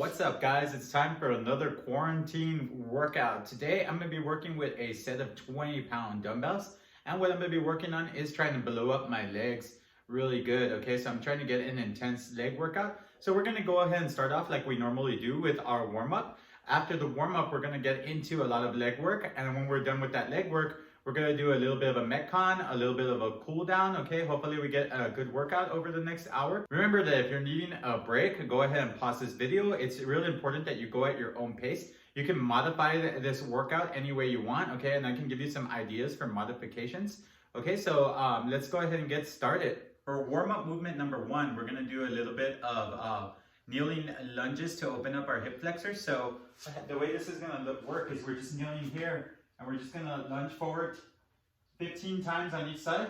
What's up, guys? It's time for another quarantine workout. Today I'm going to be working with a set of 20-pound dumbbells, and what I'm going to be working on is trying to blow up my legs really good. Okay, so I'm trying to get an intense leg workout. So we're going to go ahead and start off like we normally do with our warm-up. After the warm-up, we're going to get into a lot of leg work, and when we're done with that leg work, we're going to do a little bit of a Metcon, a little bit of a cool down, okay? Hopefully we get a good workout over the next hour. Remember that if you're needing a break, go ahead and pause this video. It's really important that you go at your own pace. You can modify this workout any way you want, okay? And I can give you some ideas for modifications. Okay, so let's go ahead and get started. For warm-up movement number one, we're gonna do a little bit of kneeling lunges to open up our hip flexors. So the way this is gonna work is we're just kneeling here, and we're just gonna lunge forward 15 times on each side.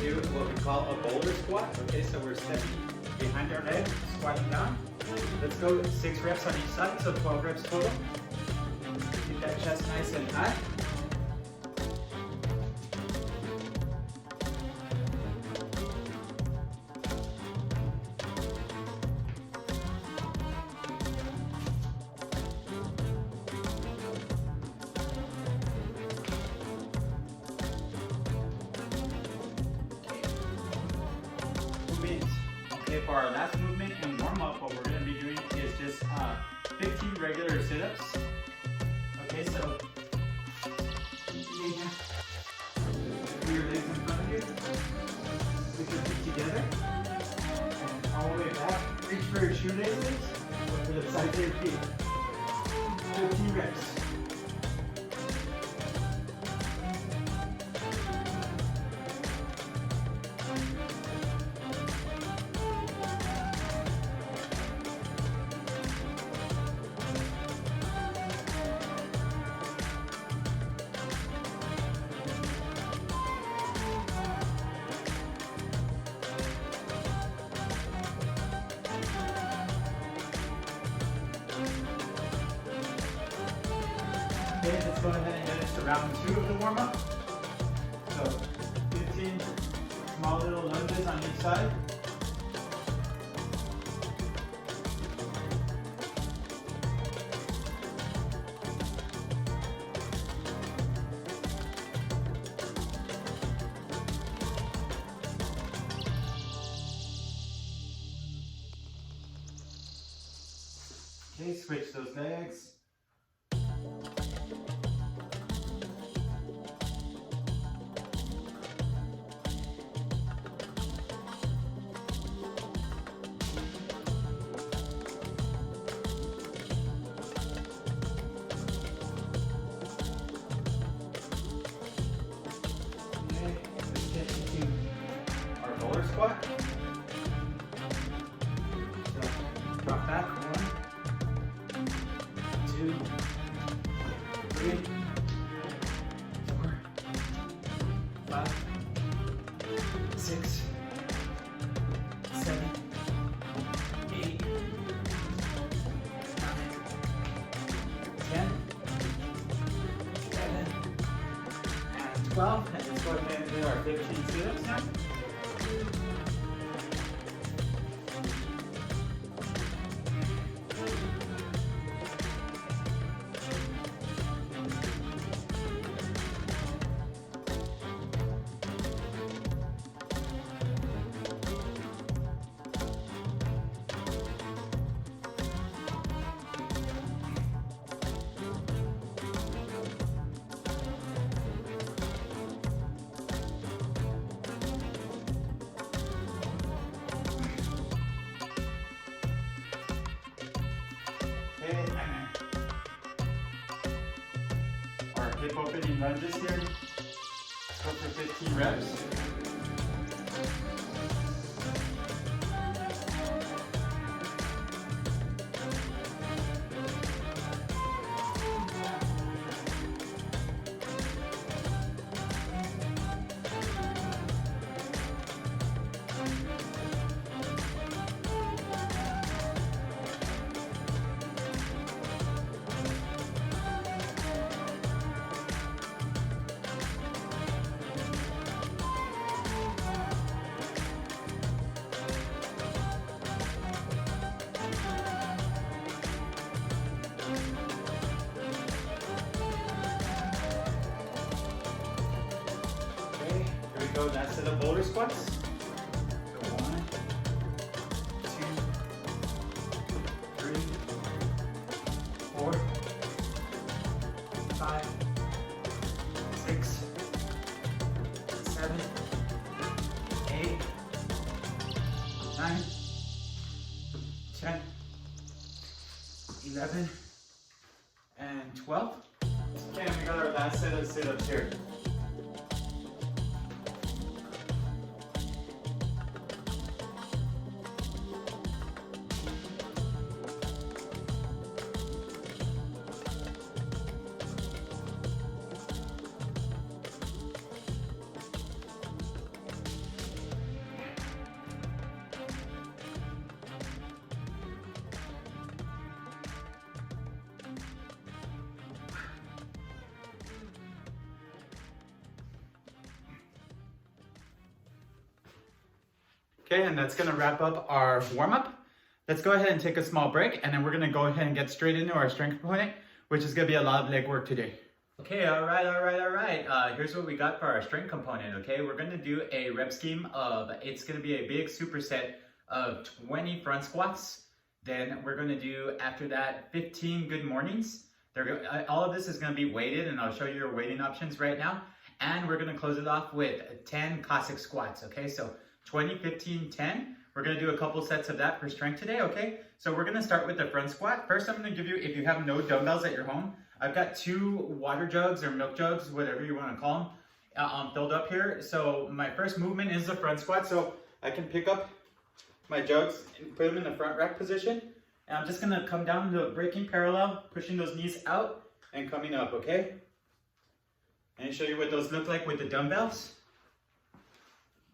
Do what we call a boulder squat. Okay, so we're stepping behind our leg, squatting down. Let's go 6 reps on each side, so 12 reps total. Keep that chest nice and high. Okay, for our last movement and warm up, what we're going to be doing is just 15 regular sit-ups. Okay, so put your legs in front of you, put your feet together, and all the way back. Reach for your shoelaces, or to the sides of your feet. 15 reps. Okay, let's go ahead and get into round 2 of the warm-up. So 15 small little lunges on each side. Okay, switch those legs. Squat. So drop back. 1, 2, 3, 4, 5, 6, 7, 8, 9, 10, 11, and 12. And let's go ahead and do our 15 sit-ups now. opening lunges here. Let's go for 15 reps. Go, that's the boulder squats. So 1, 2, 3, 4, 5, 6, 7, 8, 9, 10, 11, and 12. Okay, and we got our last set of sit-ups here. Okay, and that's gonna wrap up our warm-up. Let's go ahead and take a small break, and then we're gonna go ahead and get straight into our strength component, which is gonna be a lot of leg work today. Okay, all right. Here's what we got for our strength component, okay? We're gonna do a rep scheme of, it's gonna be a big superset of 20 front squats. Then we're gonna do, after that, 15 good mornings. All of this is gonna be weighted, and I'll show you your weighting options right now. And we're gonna close it off with 10 Cossack squats, okay? So 20, 15, 10. We're gonna do a couple sets of that for strength today, okay? So we're gonna start with the front squat. First, I'm gonna give you, if you have no dumbbells at your home, I've got 2 water jugs or milk jugs, whatever you wanna call them, filled up here. So my first movement is the front squat. So I can pick up my jugs and put them in the front rack position. And I'm just gonna come down to a breaking parallel, pushing those knees out and coming up, okay? And show you what those look like with the dumbbells.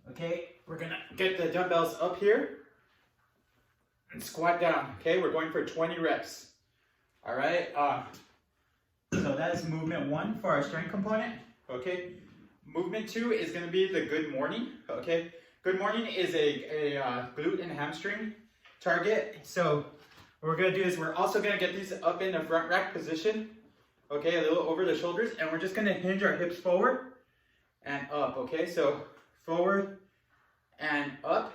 Okay, we're gonna get the dumbbells up here and squat down. Okay, we're going for 20 reps. All right, so that is movement 1 for our strength component. Okay, movement 2 is gonna be the good morning. Okay, good morning is a glute and hamstring target. So what we're gonna do is we're also gonna get these up in the front rack position. Okay, a little over the shoulders, and we're just gonna hinge our hips forward and up. Okay, so forward and up,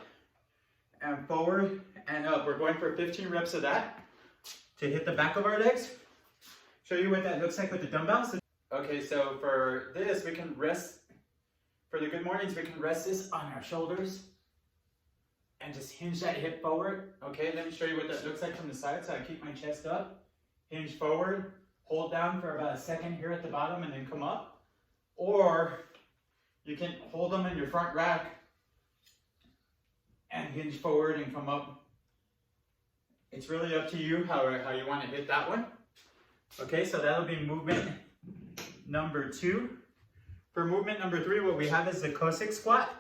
and forward and up. We're going for 15 reps of that to hit the back of our legs. Show you what that looks like with the dumbbells. Okay, so for this, we can rest, for the good mornings, we can rest this on our shoulders and just hinge that hip forward. Okay, let me show you what that looks like from the side. So I keep my chest up, hinge forward, hold down for about a second here at the bottom, and then come up. Or you can hold them in your front rack and hinge forward and come up. It's really up to you how you want to hit that one. Okay, so that'll be movement number 2. For movement number 3, what we have is the Cossack squat.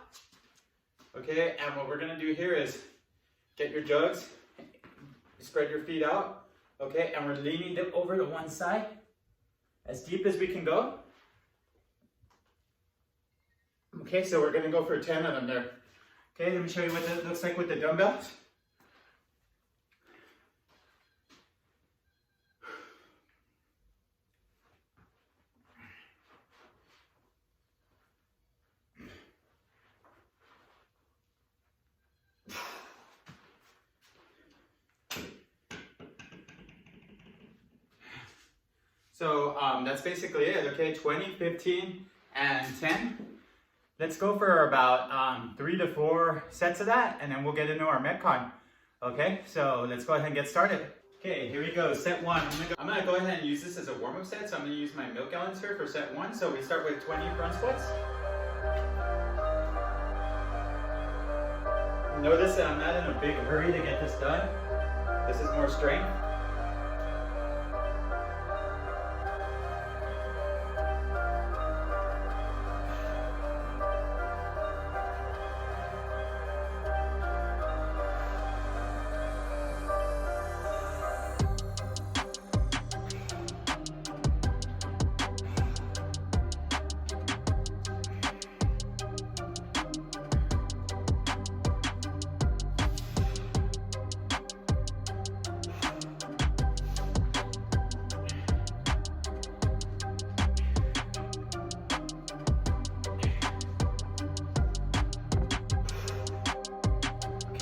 Okay, and what we're gonna do here is get your jugs, spread your feet out. Okay, and we're leaning them over to one side as deep as we can go. Okay, so we're gonna go for 10 of them there. Okay, let me show you what that looks like with the dumbbells. So that's basically it, okay? 20, 15, and 10. Let's go for about 3 to 4 sets of that, and then we'll get into our Metcon. Okay, so let's go ahead and get started. Okay, here we go, set one. I'm gonna go ahead and use this as a warm-up set, so I'm gonna use my milk gallons here for set one. So we start with 20 front squats. Notice that I'm not in a big hurry to get this done. This is more strength.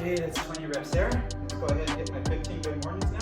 Okay, that's 20 reps there. Let's go ahead and hit my 15 good mornings now.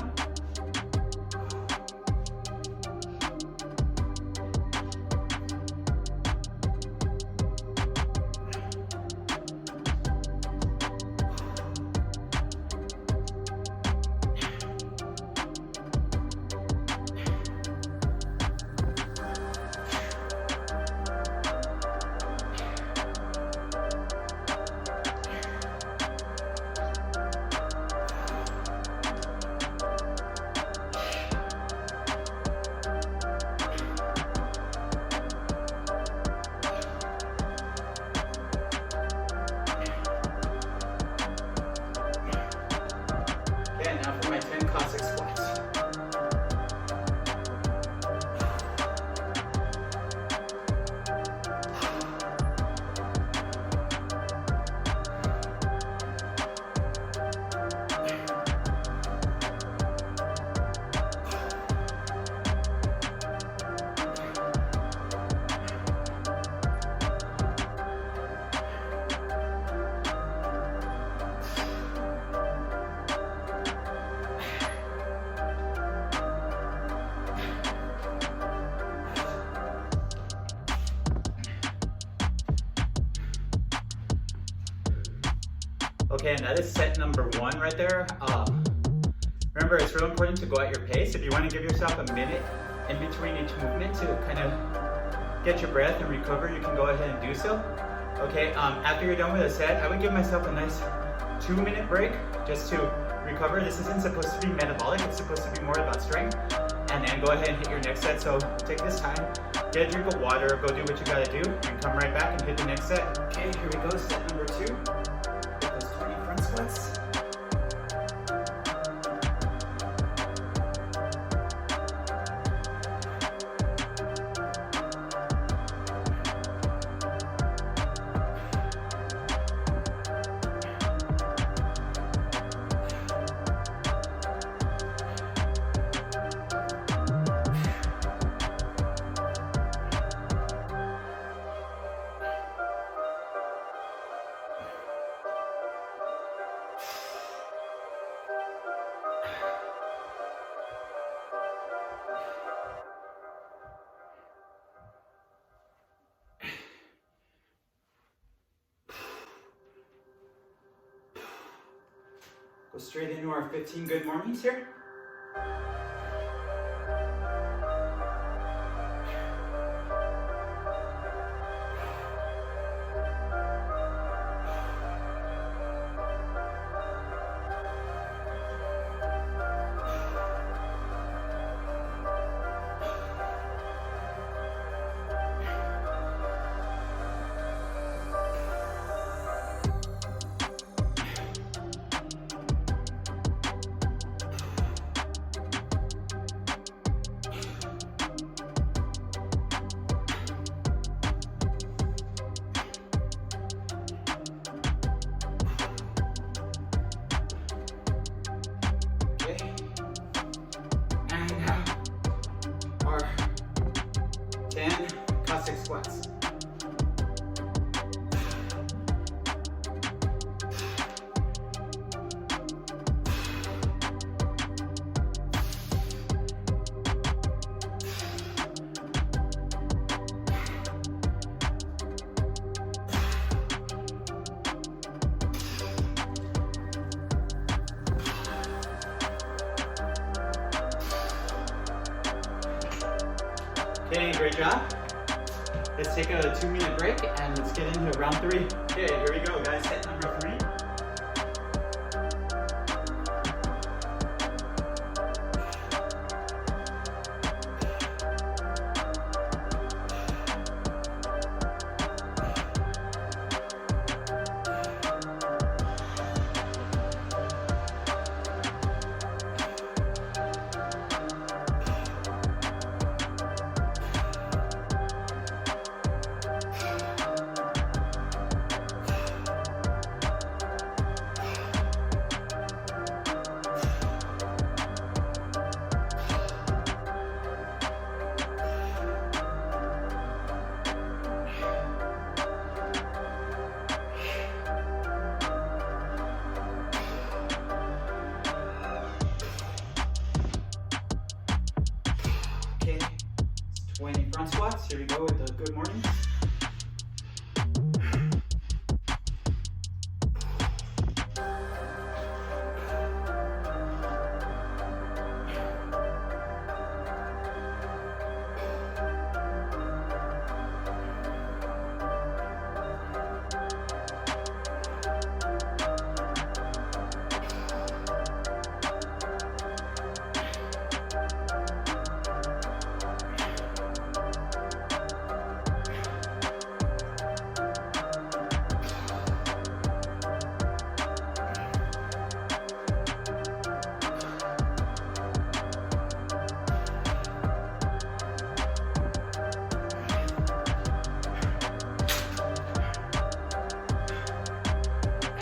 Okay, now for my 10 Cossack squats. Okay, and that is set number one right there. Remember, it's real important to go at your pace. If you want to give yourself a minute in between each movement to kind of get your breath and recover, you can go ahead and do so. Okay, after you're done with a set, I would give myself a nice 2-minute break just to recover. This isn't supposed to be metabolic, it's supposed to be more about strength. And then go ahead and hit your next set. So take this time, get a drink of water, go do what you gotta do, and come right back and hit the next set. Okay, here we go, set number 2. Get those 20 front squats. Go straight into our 15 good mornings here. Okay, great job. Let's take a 2-minute break and let's get into round 3. Okay, here we go, guys. Set number 3. Okay, 20 front squats. Here we go with the good morning.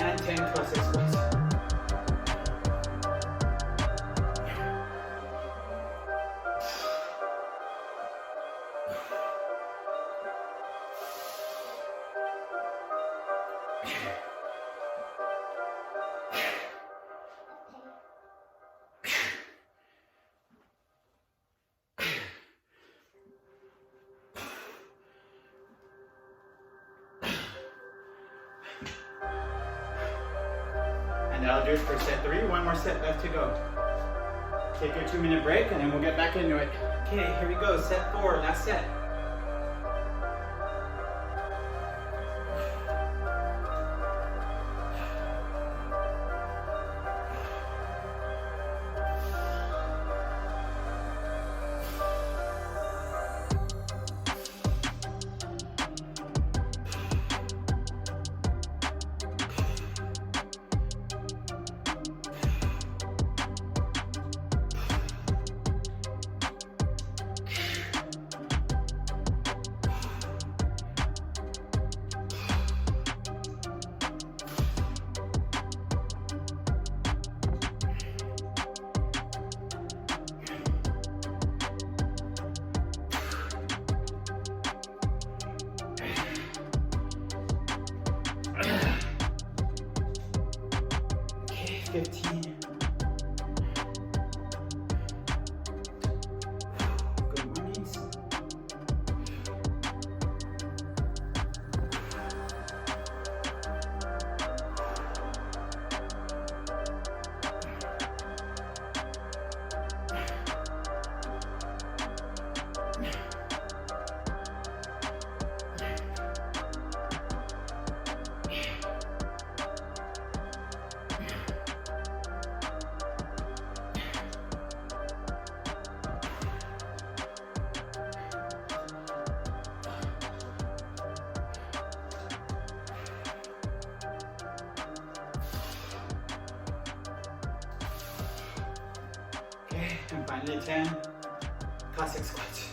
And 10 classic squats. And that'll do it for set 3. One more set left to go. Take a 2-minute break and then we'll get back into it. Okay, here we go. Set 4, last set. Okay, 15. Good mornings. Okay, and finally 10 classic squats.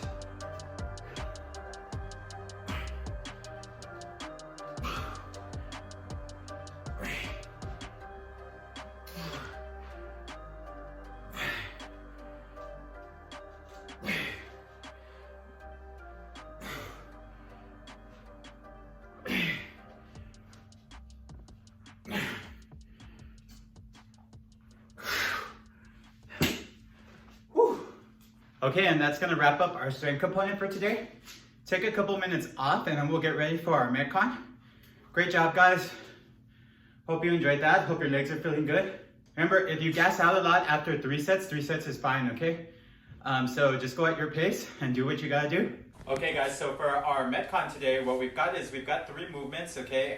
Okay, and that's gonna wrap up our strength component for today. Take a couple minutes off and then we'll get ready for our Metcon. Great job, guys. Hope you enjoyed that. Hope your legs are feeling good. Remember, if you gas out a lot after 3 sets is fine, okay? So just go at your pace and do what you gotta do. Okay guys, so for our Metcon today, what we've got is we've got 3 movements, okay?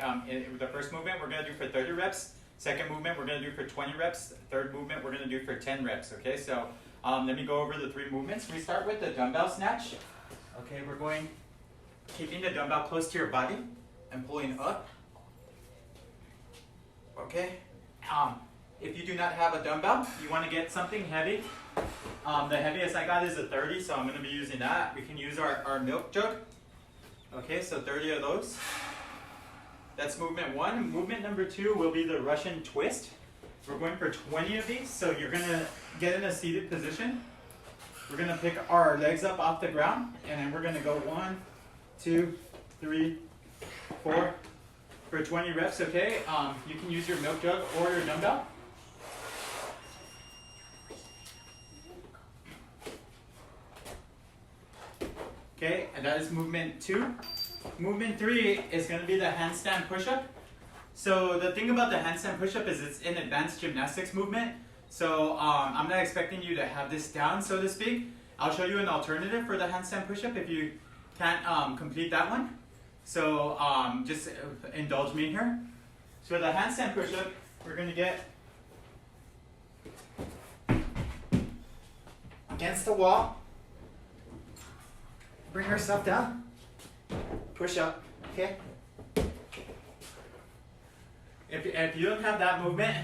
The first movement we're gonna do for 30 reps. Second movement we're gonna do for 20 reps. Third movement we're gonna do for 10 reps, okay? So let me go over the 3 movements. We start with the dumbbell snatch. Okay, we're going, keeping the dumbbell close to your body and pulling up. Okay? If you do not have a dumbbell, you wanna get something heavy. The heaviest I got is a 30, so I'm going to be using that. We can use our milk jug. Okay, so 30 of those. That's movement 1. Movement number 2 will be the Russian twist. We're going for 20 of these, so you're going to get in a seated position. We're going to pick our legs up off the ground, and then we're going to go 1, 2, 3, 4 for 20 reps, okay? You can use your milk jug or your dumbbell. Okay, and that is movement 2. Movement 3 is going to be the handstand push-up. So the thing about the handstand push-up is it's an advanced gymnastics movement. So I'm not expecting you to have this down, so to speak. I'll show you an alternative for the handstand push-up if you can't complete that one. So just indulge me here. So the handstand push-up, we're going to get against the wall. Bring yourself down, push up, okay? If you don't have that movement,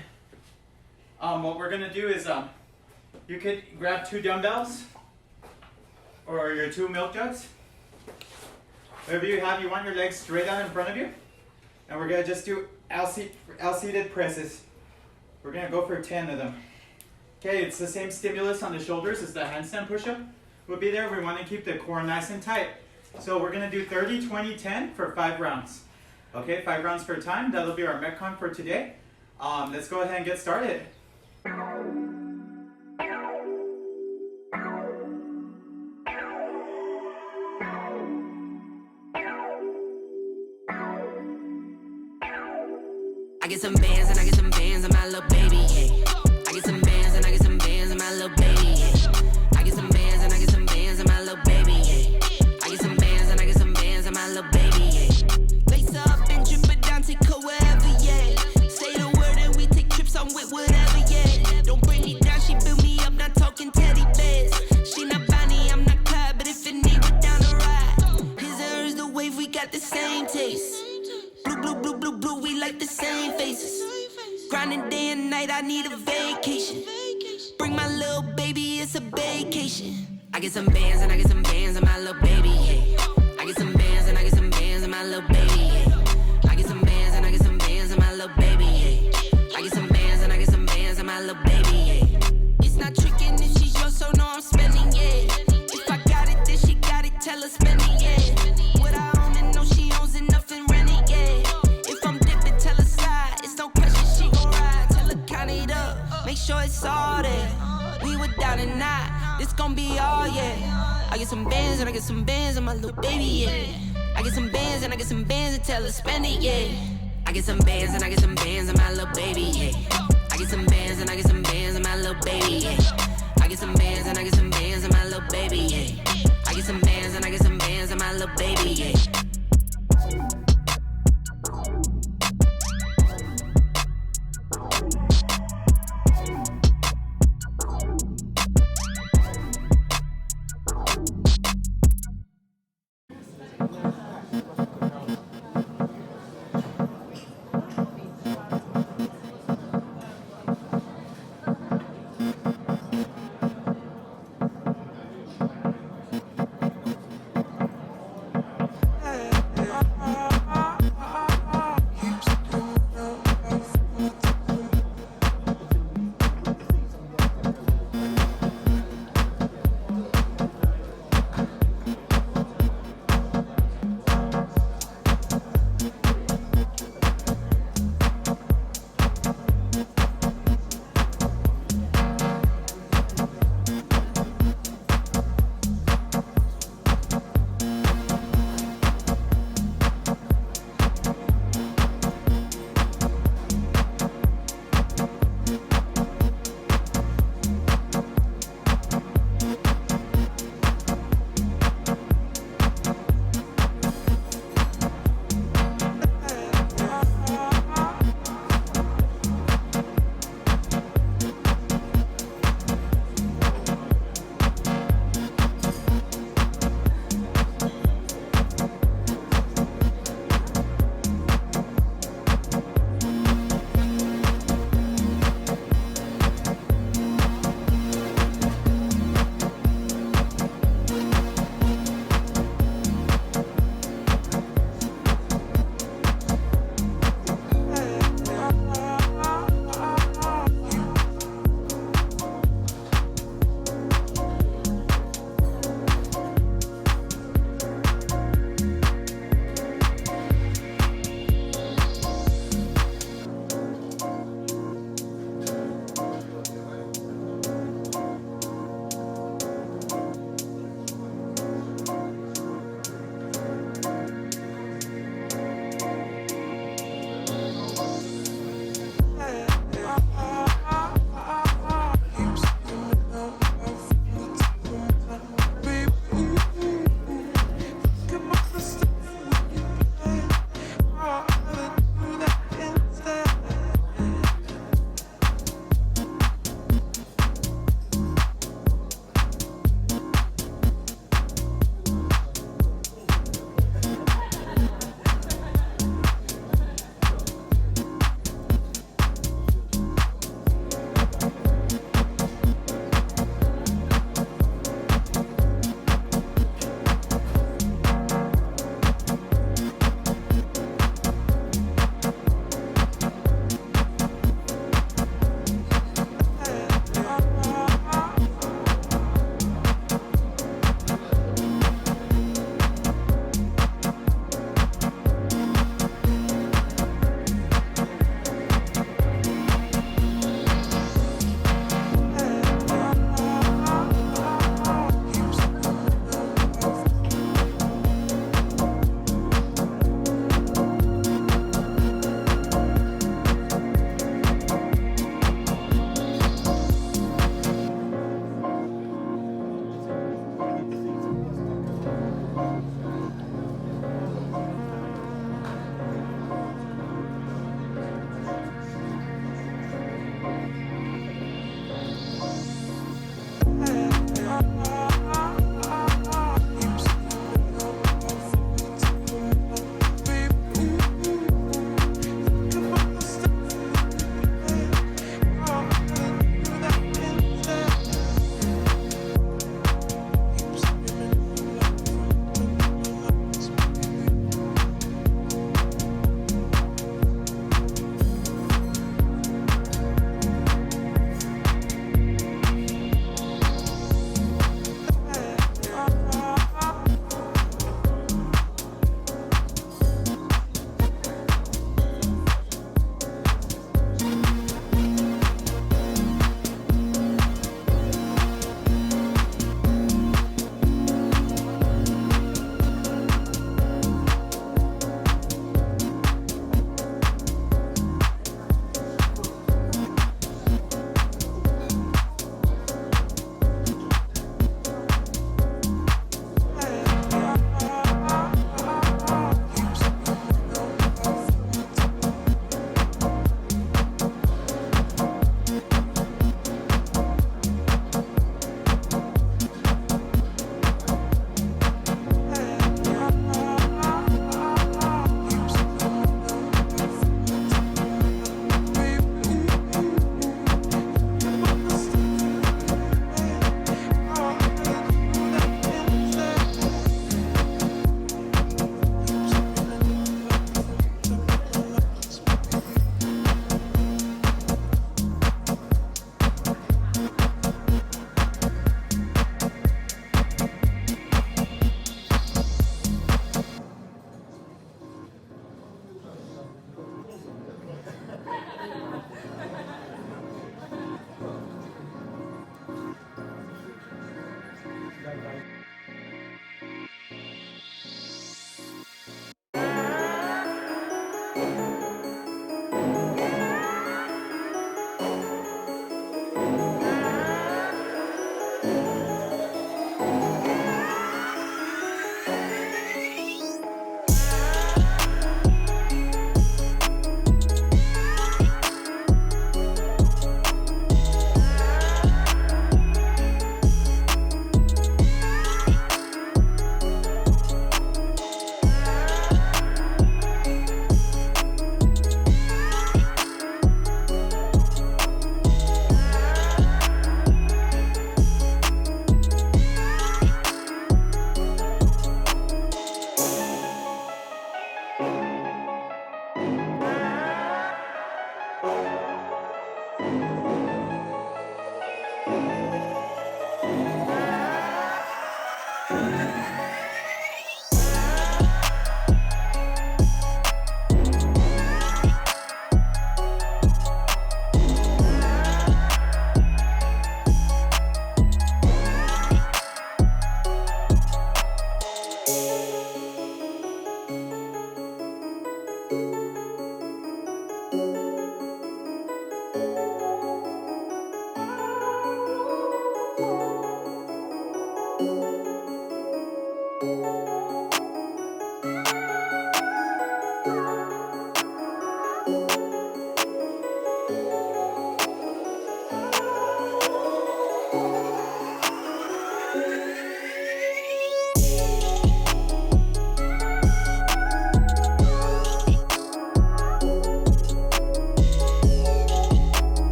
what we're gonna do is you could grab 2 dumbbells or your 2 milk jugs. Whatever you have, you want your legs straight out in front of you. And we're gonna just do L-seated presses. We're gonna go for 10 of them. Okay, it's the same stimulus on the shoulders as the handstand push-up. Will be there. We want to keep the core nice and tight. So we're going to do 30, 20, 10 for 5 rounds. Okay, 5 rounds per time. That'll be our Metcon for today. Let's go ahead and get started. I get some bands and I get some bands on my little baby, yeah. I get some bands and I get some bands on my little baby, yeah. I get some bands and I get some bands on my little baby, yeah. I get some bands and I get some bands on my little baby, yeah. Lace up and drip it down, take her wherever, yeah. Say the word and we take trips on with whatever, yeah. Don't bring me down, she build me up, not talking teddy bears. She not Bonnie, I'm not Clyde, but if it need, we're down to ride. His and hers, the wave, we got the same taste. Blue, blue, blue, blue, blue, we like the same faces. Grinding day and night, I need a vacation. Bring my little baby, it's a vacation. I get some bands and I get some bands on my little baby, yeah. I get some bands and I get some bands on my little baby, yeah. I get some bands and I get some bands on my little baby, yeah. I get some bands and I get some bands on my little baby, yeah. It's not tricking if she's yours, so no, I'm spending, yeah. If I got it, then she got it, tell her spend it, yeah. What I own and know she owns enough and rent it, yeah. If I'm dipping, tell her slide, it's no question, she gon' ride. Tell her count it up, make sure it's all there. We were down and out, this gon' be all, yeah. I get some bands and I get some bands on my little baby, yeah. I get some bands and I get some bands and tell her spend it, yeah. I get some bands and I get some bands on my little baby, yeah. I get some bands and I get some bands on my little baby, yeah. I get some bands and I get some bands on my little baby, yeah. I get some bands and I get some bands on my little baby, yeah.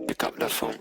Pick up the phone.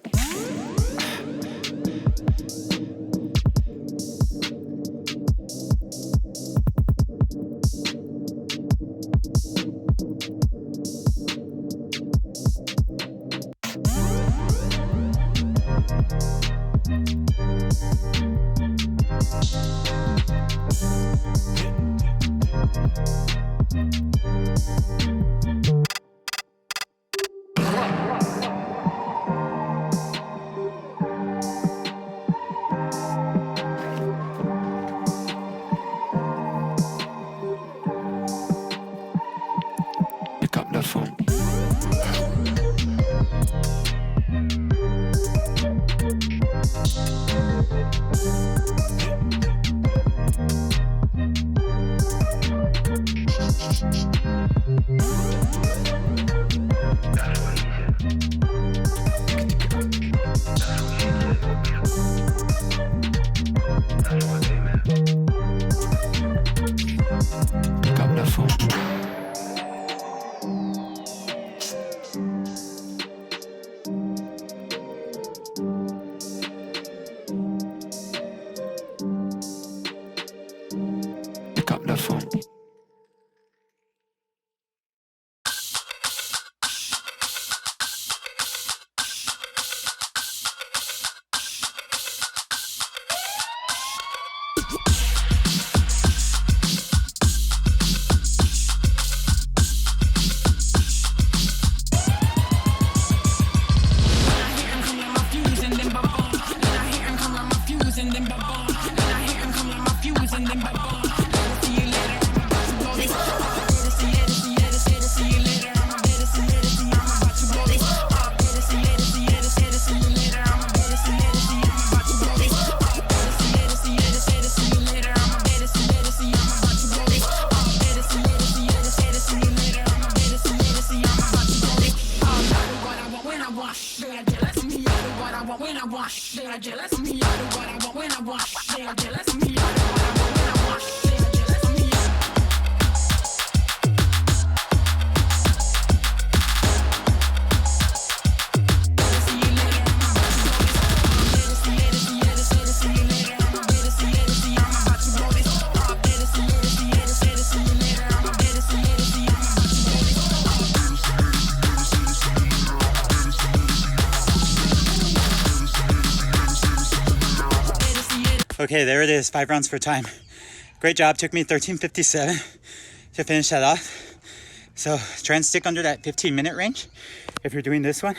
want. They're jealous of me. I do what I want when I want. They're jealous of me. I do what I want when I want. They're jealous of me. I do what I want when I want. They're jealous of me. Okay, there it is, 5 rounds for time. Great job, took me 13:57 to finish that off. So try and stick under that 15-minute range if you're doing this one.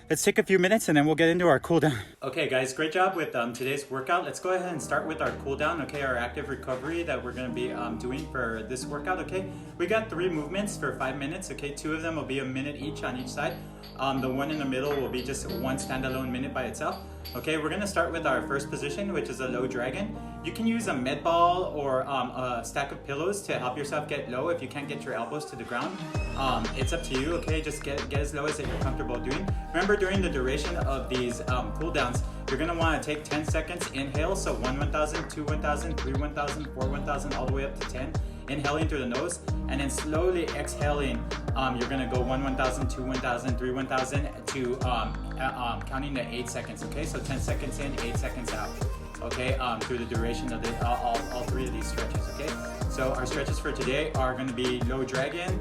Let's take a few minutes and then we'll get into our cool down. Okay guys, great job with today's workout. Let's go ahead and start with our cool down, okay, our active recovery that we're gonna be doing for this workout, okay? We got 3 movements for 5 minutes, okay? 2 of them will be a minute each on each side. The one in the middle will be just one standalone minute by itself. Okay, we're gonna start with our first position, which is a low dragon. You can use a med ball or a stack of pillows to help yourself get low if you can't get your elbows to the ground. It's up to you, okay? Just get as low as that you're comfortable doing. Remember, during the duration of these cool downs, you're gonna wanna take 10 seconds inhale, so 1 1,000, 2 1,000, 3 1,000, 4 1,000, all the way up to 10. Inhaling through the nose, and then slowly exhaling. You're gonna go 1 1,000, 2 1,000, 3 1,000 to counting to 8 seconds. Okay, so 10 seconds in, 8 seconds out. Okay, through the duration of all 3 of these stretches. Okay, so our stretches for today are going to be low dragon,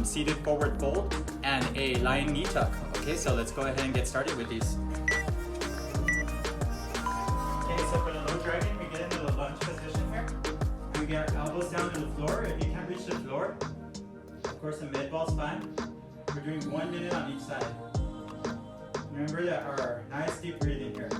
seated forward fold, and a lying knee tuck. Okay, so let's go ahead and get started with these. Okay, so for the low dragon, we get into the lunge position here. We get our elbows down to the floor. If you can't reach the floor, of course the med ball's fine. We're doing 1 minute on each side. Remember that our nice deep breathing here.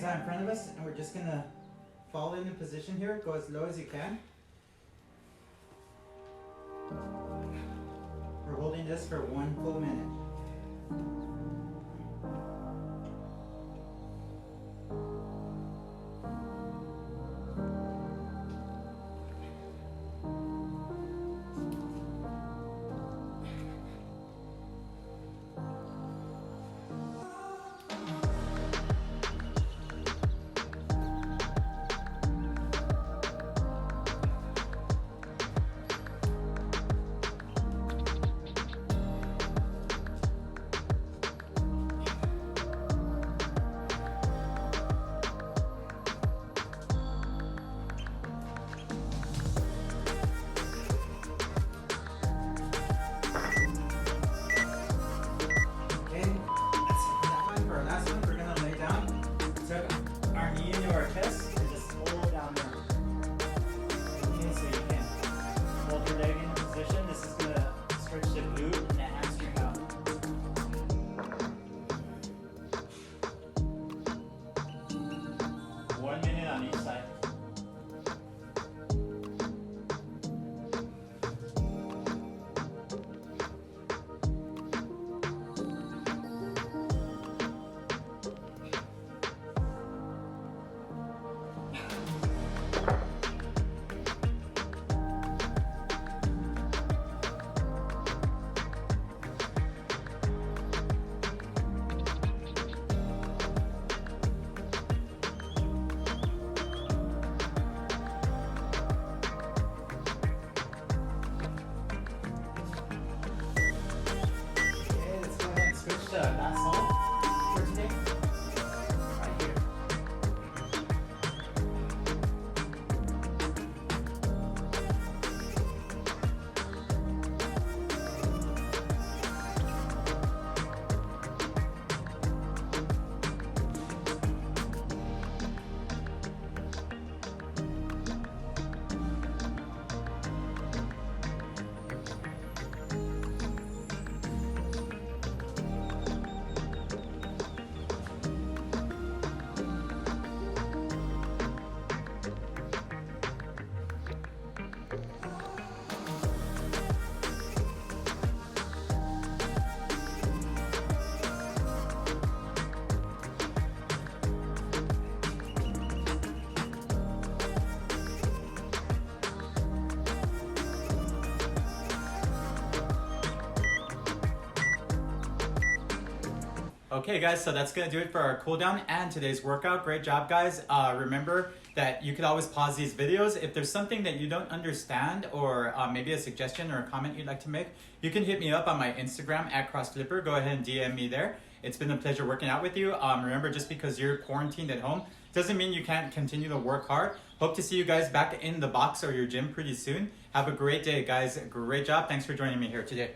In front of us, and we're just gonna fall into position here. Go as low as you can. We're holding this for 1 full minute. Okay guys, so that's gonna do it for our cool down and today's workout. Great job guys. Remember that you could always pause these videos. If there's something that you don't understand or maybe a suggestion or a comment you'd like to make, you can hit me up on my Instagram at CrossFlipper. Go ahead and DM me there. It's been a pleasure working out with you. Remember, just because you're quarantined at home doesn't mean you can't continue to work hard. Hope to see you guys back in the box or your gym pretty soon. Have a great day guys. Great job. Thanks for joining me here today.